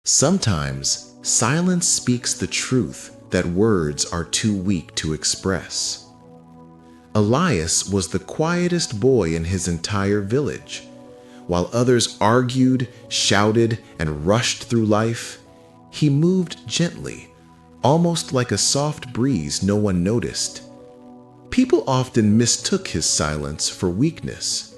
Sometimes, silence speaks the truth that words are too weak to express. Elias was the quietest boy in his entire village. While others argued, shouted, and rushed through life, he moved gently, almost like a soft breeze no one noticed. People often mistook his silence for weakness.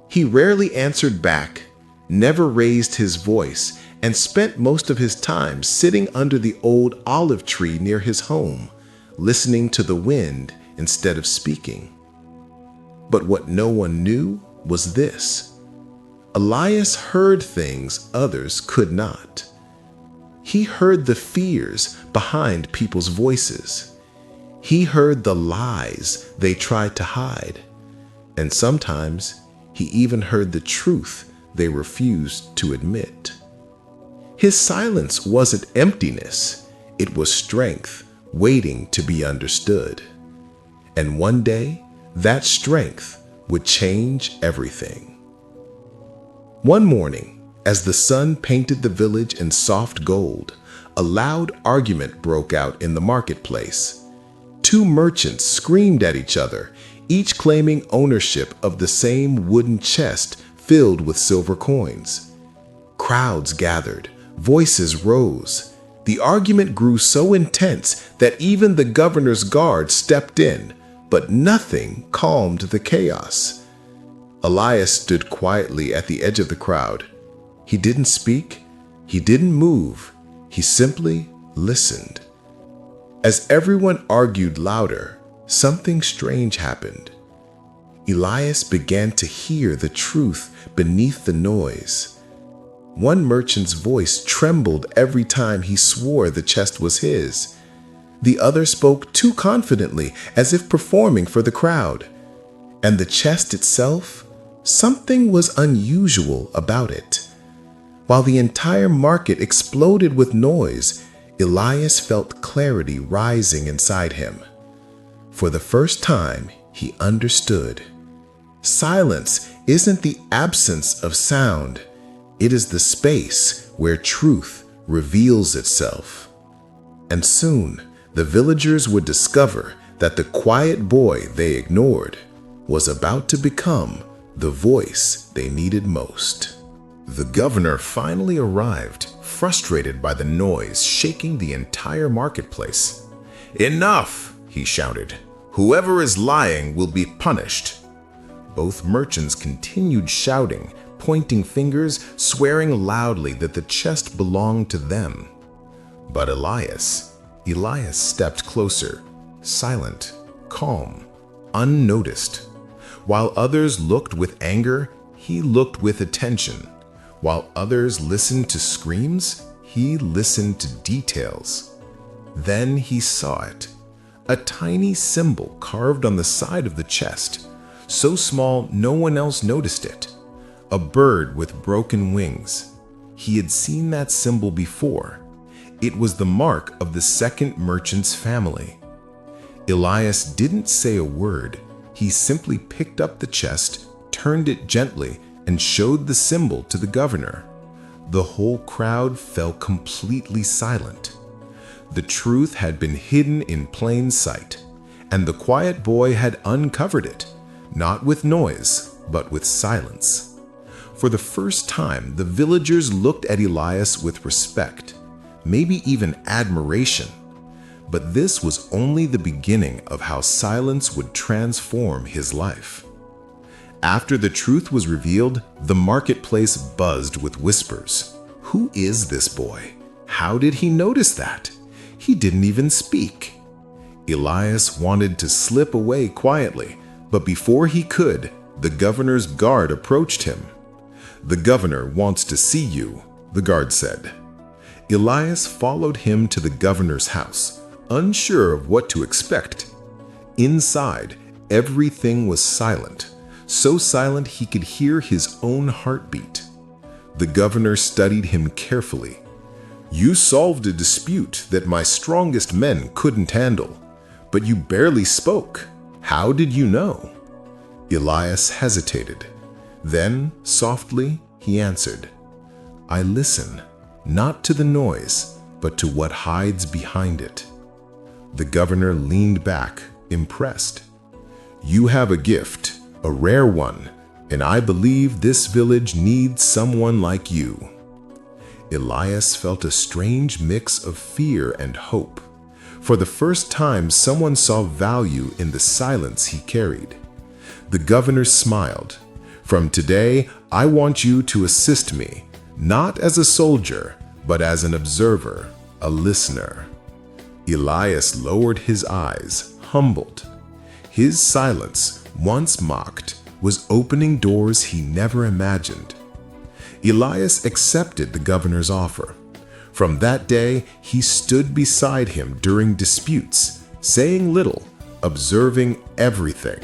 He rarely answered back, never raised his voice, and spent most of his time sitting under the old olive tree near his home, listening to the wind instead of speaking. But what no one knew was this: Elias heard things others could not. He heard the fears behind people's voices. He heard the lies they tried to hide. And sometimes he even heard the truth they refused to admit. His silence wasn't emptiness, it was strength waiting to be understood. And one day, that strength would change everything. One morning, as the sun painted the village in soft gold, a loud argument broke out in the marketplace. Two merchants screamed at each other, each claiming ownership of the same wooden chest filled with silver coins. Crowds gathered, voices rose. The argument grew so intense that even the governor's guard stepped in, but nothing calmed the chaos. Elias stood quietly at the edge of the crowd. He didn't speak, he didn't move, he simply listened. As everyone argued louder, something strange happened. Elias began to hear the truth beneath the noise. One merchant's voice trembled every time he swore the chest was his. The other spoke too confidently, as if performing for the crowd. And the chest itself? Something was unusual about it. While the entire market exploded with noise, Elias felt clarity rising inside him. For the first time, he understood. Silence isn't the absence of sound. It is the space where truth reveals itself. And soon, the villagers would discover that the quiet boy they ignored was about to become the voice they needed most. The governor finally arrived, frustrated by the noise shaking the entire marketplace. "Enough!" he shouted. "Whoever is lying will be punished." Both merchants continued shouting, pointing fingers, swearing loudly that the chest belonged to them. But Elias stepped closer, silent, calm, unnoticed. While others looked with anger, he looked with attention. While others listened to screams, he listened to details. Then he saw it, a tiny symbol carved on the side of the chest, so small no one else noticed it. A bird with broken wings. He had seen that symbol before. It was the mark of the second merchant's family. Elias didn't say a word. He simply picked up the chest, turned it gently, and showed the symbol to the governor. The whole crowd fell completely silent. The truth had been hidden in plain sight, and the quiet boy had uncovered it, not with noise, but with silence. For the first time, the villagers looked at Elias with respect, maybe even admiration. But this was only the beginning of how silence would transform his life. After the truth was revealed, the marketplace buzzed with whispers. Who is this boy? How did he notice that? He didn't even speak. Elias wanted to slip away quietly, but before he could, the governor's guard approached him. "The governor wants to see you," the guard said. Elias followed him to the governor's house, unsure of what to expect. Inside, everything was silent, so silent he could hear his own heartbeat. The governor studied him carefully. "You solved a dispute that my strongest men couldn't handle, but you barely spoke. How did you know?" Elias hesitated. Then, softly, he answered, "I listen, not to the noise, but to what hides behind it. The governor leaned back, impressed. "You have a gift, a rare one, and I believe this village needs someone like you." Elias felt a strange mix of fear and hope. For the first time, someone saw value in the silence he carried. The governor smiled. "From today, I want you to assist me, not as a soldier, but as an observer, a listener." Elias lowered his eyes, humbled. His silence, once mocked, was opening doors he never imagined. Elias accepted the governor's offer. From that day, he stood beside him during disputes, saying little, observing everything.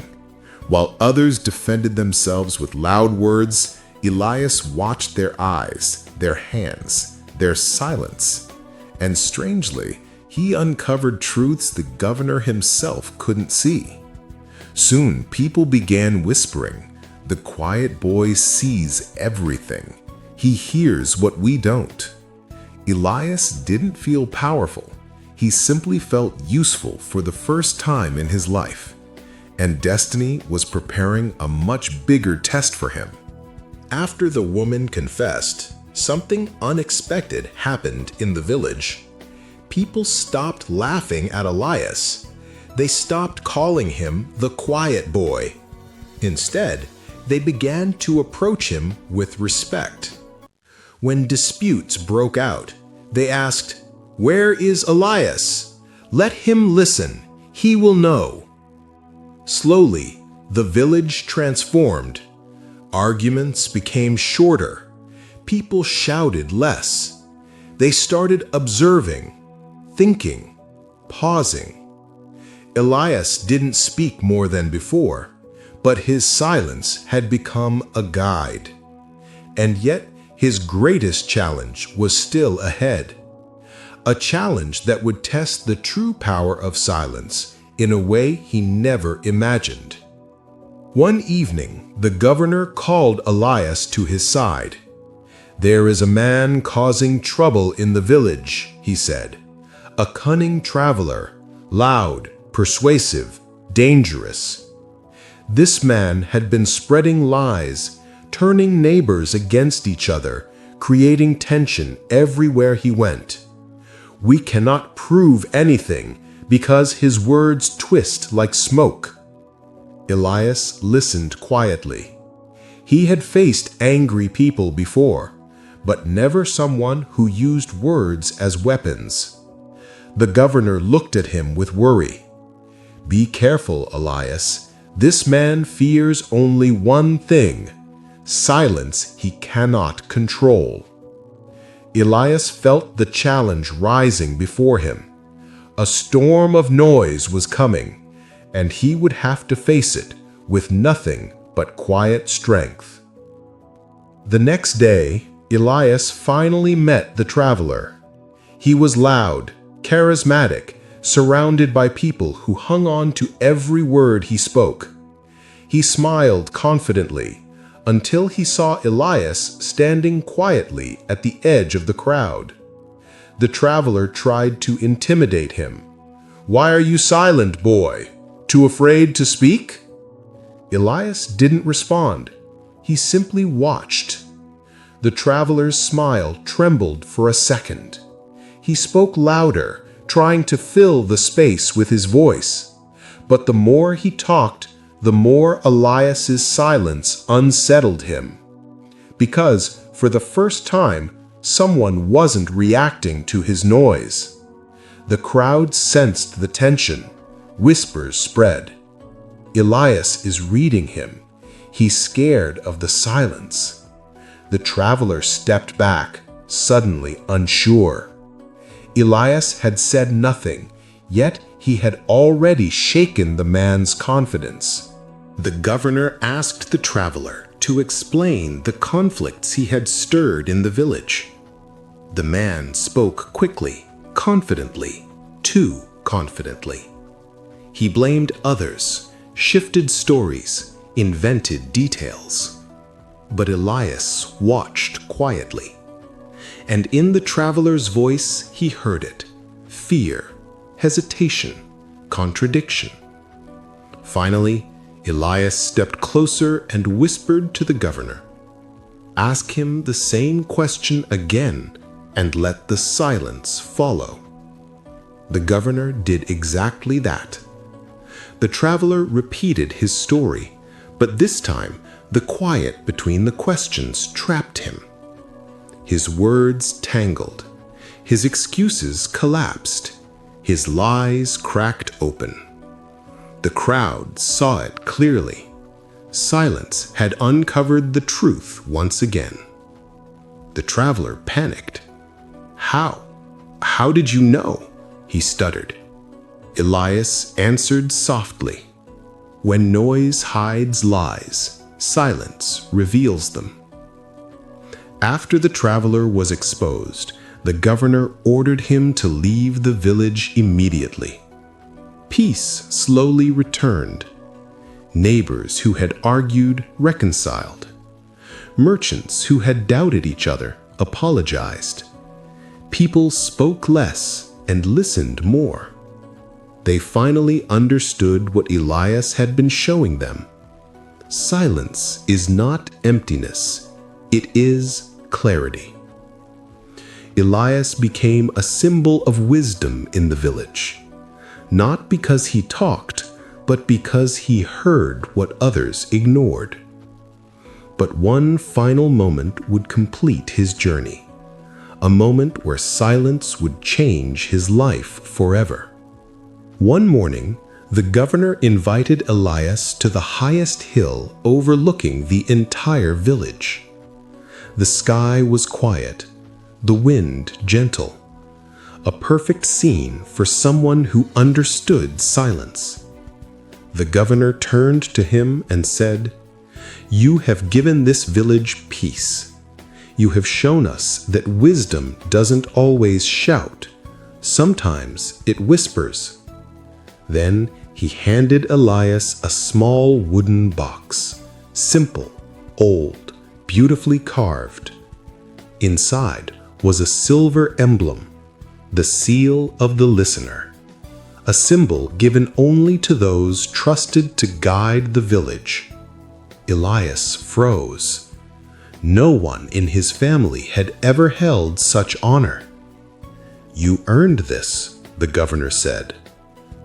While others defended themselves with loud words, Elias watched their eyes, their hands, their silence. And strangely, he uncovered truths the governor himself couldn't see. Soon, people began whispering, "The quiet boy sees everything. He hears what we don't." Elias didn't feel powerful. He simply felt useful for the first time in his life. And destiny was preparing a much bigger test for him. After the woman confessed, something unexpected happened in the village. People stopped laughing at Elias. They stopped calling him the quiet boy. Instead, they began to approach him with respect. When disputes broke out, they asked, "Where is Elias? Let him listen. He will know." Slowly, the village transformed. Arguments became shorter. People shouted less. They started observing, thinking, pausing. Elias didn't speak more than before, but his silence had become a guide. And yet, his greatest challenge was still ahead. A challenge that would test the true power of silence in a way he never imagined. One evening, the governor called Elias to his side. "There is a man causing trouble in the village," he said. "A cunning traveler, loud, persuasive, dangerous." This man had been spreading lies, turning neighbors against each other, creating tension everywhere he went. "We cannot prove anything because his words twist like smoke." Elias listened quietly. He had faced angry people before, but never someone who used words as weapons. The governor looked at him with worry. "Be careful, Elias. This man fears only one thing: silence he cannot control." Elias felt the challenge rising before him. A storm of noise was coming, and he would have to face it with nothing but quiet strength. The next day, Elias finally met the traveler. He was loud, charismatic, surrounded by people who hung on to every word he spoke. He smiled confidently until he saw Elias standing quietly at the edge of the crowd. The traveler tried to intimidate him. "Why are you silent, boy? Too afraid to speak?" Elias didn't respond. He simply watched. The traveler's smile trembled for a second. He spoke louder, trying to fill the space with his voice. But the more he talked, the more Elias's silence unsettled him. Because, for the first time, someone wasn't reacting to his noise. The crowd sensed the tension. Whispers spread. Elias is reading him. He's scared of the silence. The traveler stepped back, suddenly unsure. Elias had said nothing, yet he had already shaken the man's confidence. The governor asked the traveler to explain the conflicts he had stirred in the village. The man spoke quickly, confidently, too confidently. He blamed others, shifted stories, invented details. But Elias watched quietly. and in the traveler's voice he heard it: fear, hesitation, contradiction. Finally, Elias stepped closer and whispered to the governor, "Ask him the same question again and let the silence follow." The governor did exactly that. The traveler repeated his story, but this time the quiet between the questions trapped him. His words tangled, his excuses collapsed, his lies cracked open. The crowd saw it clearly. Silence had uncovered the truth once again. The traveler panicked. "How? How did you know?" he stuttered. Elias answered softly, "When noise hides lies, silence reveals them." After the traveler was exposed, the governor ordered him to leave the village immediately. Peace slowly returned. Neighbors who had argued reconciled. Merchants who had doubted each other apologized. People spoke less and listened more. They finally understood what Elias had been showing them. Silence is not emptiness, it is clarity. Elias became a symbol of wisdom in the village, not because he talked, but because he heard what others ignored. But one final moment would complete his journey, a moment where silence would change his life forever. One morning, the governor invited Elias to the highest hill overlooking the entire village. The sky was quiet, the wind gentle, a perfect scene for someone who understood silence. The governor turned to him and said, "You have given this village peace. You have shown us that wisdom doesn't always shout. Sometimes it whispers." Then he handed Elias a small wooden box, simple, old, beautifully carved. Inside was a silver emblem, the seal of the listener, a symbol given only to those trusted to guide the village. Elias froze. No one in his family had ever held such honor. "You earned this," the governor said,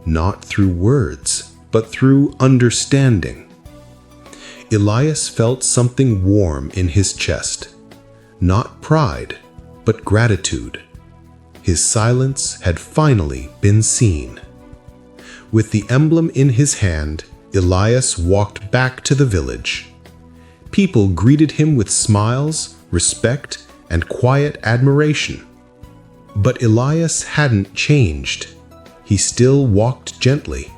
"not through words, but through understanding." Elias felt something warm in his chest, not pride, but gratitude. His silence had finally been seen. With the emblem in his hand, Elias walked back to the village. People greeted him with smiles, respect, and quiet admiration. But Elias hadn't changed. He still walked gently.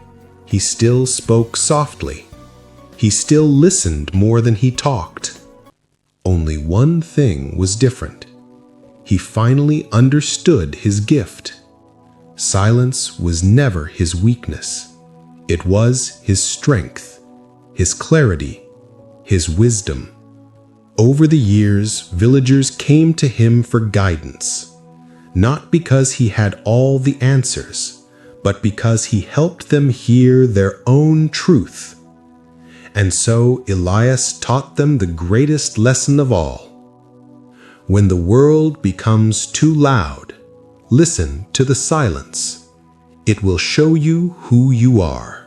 He still spoke softly. He still listened more than he talked. Only one thing was different. He finally understood his gift. Silence was never his weakness. It was his strength, his clarity, his wisdom. Over the years, villagers came to him for guidance, not because he had all the answers, but because he helped them hear their own truth. And so Elias taught them the greatest lesson of all. When the world becomes too loud, listen to the silence. It will show you who you are.